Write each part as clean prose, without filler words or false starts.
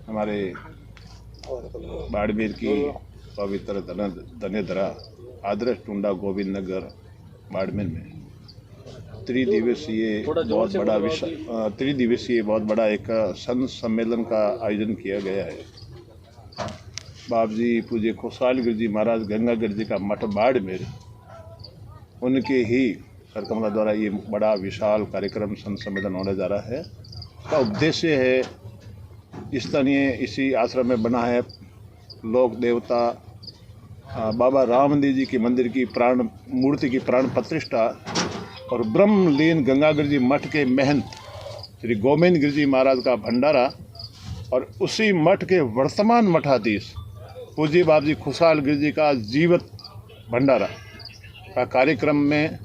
हमारे बाड़मेर की पवित्र धन्यधरा आदर्श टुंडा गोविंद नगर बाड़मेर में त्रिदिवसीय बहुत बड़ा एक संत सम्मेलन का आयोजन किया गया है। बाबजी पूज्य खुशहाल गिर जी महाराज गंगागढ़ जी का मठ बाड़मेर, उनके ही सरकमला द्वारा ये बड़ा विशाल कार्यक्रम संत सम्मेलन होने जा रहा है। इसका उद्देश्य है स्थानीय इसी आश्रम में बना है लोक देवता बाबा रामदेव जी के मंदिर की प्राण मूर्ति की प्राण प्रतिष्ठा और ब्रह्मलीन गंगागढ़ जी मठ के महंत श्री गोविंद गिर जी महाराज का भंडारा और उसी मठ के वर्तमान मठाधीश पूज्य बाबजी खुशहाल गिर जी का जीवित भंडारा का कार्यक्रम में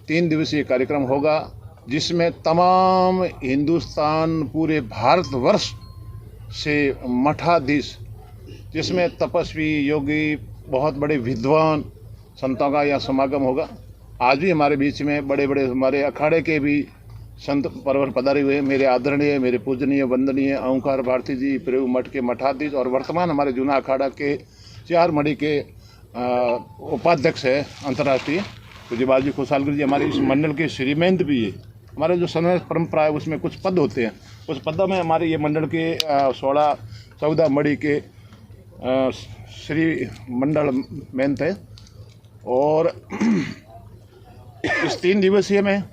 3 दिवसीय कार्यक्रम होगा, जिसमें तमाम हिंदुस्तान पूरे भारतवर्ष से मठाधीश, जिसमें तपस्वी योगी बहुत बड़े विद्वान संतों का यहाँ समागम होगा। आज भी हमारे बीच में बड़े बड़े हमारे अखाड़े के भी संत परवर पधारे हुए, मेरे आदरणीय मेरे पूजनीय वंदनीय ओंकार भारती जी प्रयोग मठ के मठाधीश और वर्तमान हमारे जूना अखाड़ा के 4 मड़ी के उपाध्यक्ष है अंतर्राष्ट्रीय पूज्य बाबजी खुशहाल गिर जी। हमारे इस मंडल के श्रीमेंद्र भी है। हमारे जो सनातन परंपरा है उसमें कुछ पद होते हैं, उस पदों में हमारे ये मंडल के 16-14 मड़ी के श्री मंडल मेंत है। और इस 3 दिवसीय में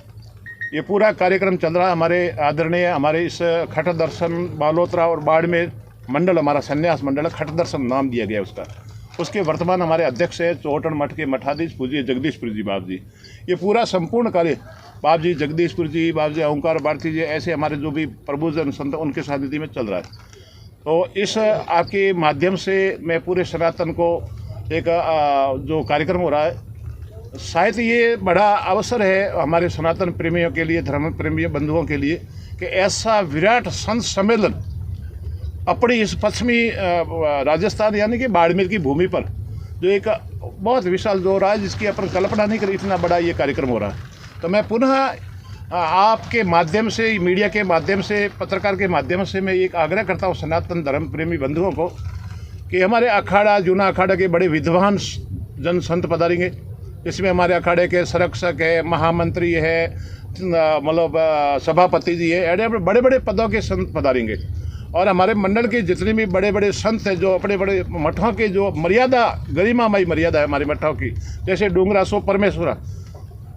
ये पूरा कार्यक्रम चल रहा है। हमारे आदरणीय हमारे इस खट दर्शन बालोतरा और बाड़मेर मंडल, हमारा संन्यास मंडल है, खट दर्शन नाम दिया गया उसका। उसके वर्तमान हमारे अध्यक्ष है चौटन मठ के मठाधीश पूज्य जगदीशपुर जी बाब जी। ये पूरा संपूर्ण कार्य बाब जी जगदीशपुर जी, बाब जी ओंकार भारती जी, ऐसे हमारे जो भी प्रभुजन संत उनके सानिध्य में चल रहा है। तो इस आपके माध्यम से मैं पूरे सनातन को एक जो कार्यक्रम हो रहा है, शायद ये बड़ा अवसर है हमारे सनातन प्रेमियों के लिए, धर्म प्रेमी बंधुओं के लिए, कि ऐसा विराट संत सम्मेलन अपनी इस पश्चिमी राजस्थान यानी कि बाड़मेर की भूमि पर जो एक बहुत विशाल जो हो रहा है, जिसकी अपन कल्पना नहीं करी, इतना बड़ा ये कार्यक्रम हो रहा है। तो मैं पुनः आपके माध्यम से, मीडिया के माध्यम से, पत्रकार के माध्यम से मैं एक आग्रह करता हूँ सनातन धर्म प्रेमी बंधुओं को कि हमारे अखाड़ा जूना अखाड़ा के बड़े विद्वान जन संत पधारेंगे। इसमें हमारे अखाड़े के संरक्षक है, महामंत्री है, मतलब सभापति जी है, ऐसे बड़े बड़े पदों के संत पधारेंगे। और हमारे मंडल के जितने भी बड़े बड़े संत हैं, जो अपने बड़े मठों के जो मर्यादा गरिमामयी मर्यादा है हमारे मठों की, जैसे डूंगरा सो परमेश्वरा,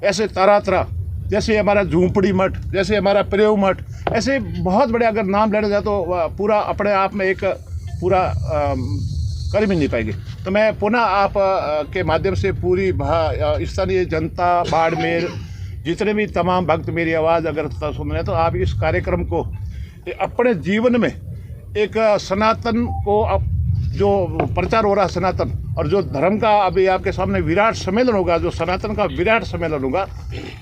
ऐसे तारातरा, जैसे हमारा झूंपड़ी मठ, जैसे हमारा प्रेव मठ, ऐसे बहुत बड़े अगर नाम लेना जाए तो पूरा अपने आप में एक पूरा कर भी नहीं पाएंगे। तो मैं पुनः आप के माध्यम से पूरी स्थानीय जनता बाड़मेर जितने भी तमाम भक्त मेरी आवाज़ अगर सुन रहे हैं तो आप इस कार्यक्रम को अपने जीवन में एक सनातन को अब जो प्रचार हो रहा है सनातन और जो धर्म का अभी आपके सामने विराट सम्मेलन होगा, जो सनातन का विराट सम्मेलन होगा,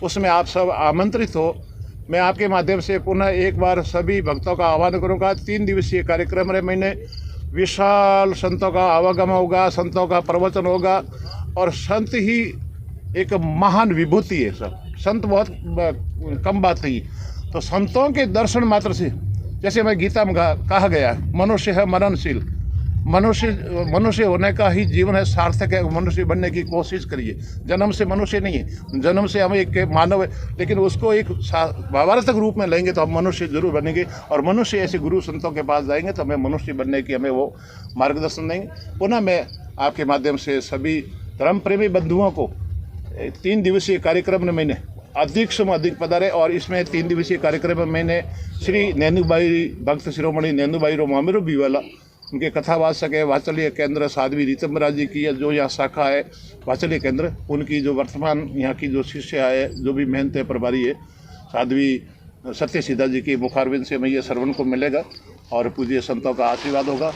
उसमें आप सब आमंत्रित हो। मैं आपके माध्यम से पुनः एक बार सभी भक्तों का आह्वान करूंगा। 3 दिवसीय कार्यक्रम रहे महीने विशाल संतों का आवागम होगा, संतों का प्रवचन होगा और संत ही एक महान विभूति है। सब संत बहुत कम बात नहीं। तो संतों के दर्शन मात्र से, जैसे मैं गीता में कहा गया है, मनुष्य है मननशील, मनुष्य होने का ही जीवन है सार्थक है, मनुष्य बनने की कोशिश करिए। जन्म से मनुष्य नहीं है, जन्म से हम एक मानव है, लेकिन उसको एक भावार्थक रूप में लेंगे तो हम मनुष्य जरूर बनेंगे। और मनुष्य ऐसे गुरु संतों के पास जाएंगे तो हमें मनुष्य बनने की हमें वो मार्गदर्शन देंगे। पुनः मैं आपके माध्यम से सभी धर्म प्रेमी बंधुओं को 3 दिवसीय कार्यक्रम में मैंने अधिक से अधिक पधारे। और इसमें 3 दिवसीय कार्यक्रम में मैंने श्री नैनुभाई भक्त शिरोमणि नैनुभाई रोमामिरो बीवाला, उनके कथावाचक है वात्सल्य केंद्र साध्वी रीतमराज जी की जो यहाँ शाखा है वात्सल्य केंद्र, उनकी जो वर्तमान यहाँ की जो शिष्य है, जो भी मेहनत है प्रभारी है, साध्वी सत्य सीधा जी की मुखारविंद से मैं ये श्रवण को मिलेगा और पूज्य संतों का आशीर्वाद होगा।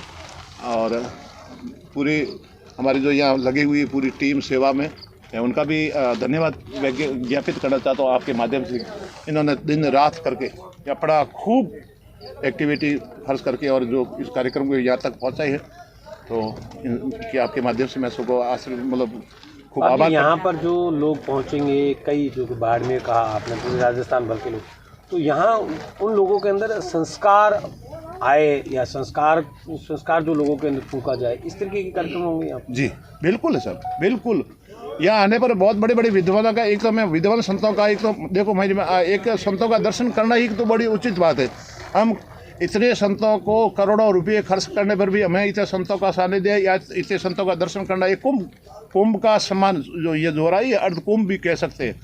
और पूरी हमारी जो यहाँ लगी हुई पूरी टीम सेवा में, मैं उनका भी धन्यवाद ज्ञापित करना चाहता हूँ आपके माध्यम से। इन्होंने दिन रात करके अपना खूब एक्टिविटी खर्च करके और जो इस कार्यक्रम को यहाँ तक पहुँचाई है, तो इनकी आपके माध्यम से मैं सबको आशीर्वाद मतलब खूब आभार। यहाँ पर जो लोग पहुँचेंगे, कई जो बाड़मेर कहा आपने, पूरे राजस्थान भर के लोग, तो यहाँ उन लोगों के अंदर संस्कार आए या संस्कार जो लोगों के अंदर फूका जाए, इस तरीके के कार्यक्रम होंगे यहाँ पे? जी बिल्कुल है सर, बिल्कुल। यहाँ आने पर बहुत बड़े बड़े विद्वानों का, एक तो मैं विद्वान संतों का, एक तो देखो मैं एक संतों का दर्शन करना ही तो बड़ी उचित बात है। हम इतने संतों को करोड़ों रुपये खर्च करने पर भी हमें इतने संतों का सानिध्य या इतने संतों का दर्शन करना, एक कुंभ का सम्मान जो ये हो रहा है, ये अर्ध कुंभ भी कह सकते हैं।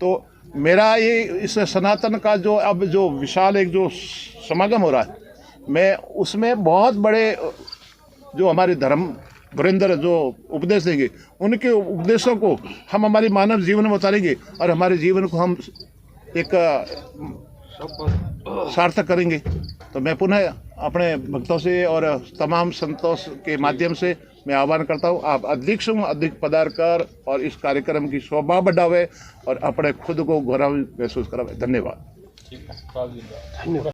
तो मेरा ये इस सनातन का जो अब जो विशाल एक जो समागम हो रहा है, मैं उसमें बहुत बड़े जो हमारे धर्म वरिंदर जो उपदेश देंगे, उनके उपदेशों को हम हमारे मानव जीवन में उतारेंगे और हमारे जीवन को हम एक सार्थक करेंगे। तो मैं पुनः अपने भक्तों से और तमाम संतों के माध्यम से मैं आह्वान करता हूँ, आप अधिक से अधिक पधार कर और इस कार्यक्रम की शोभा बढ़ावे और अपने खुद को गौरव महसूस करावे। धन्यवाद। धन्यवाद।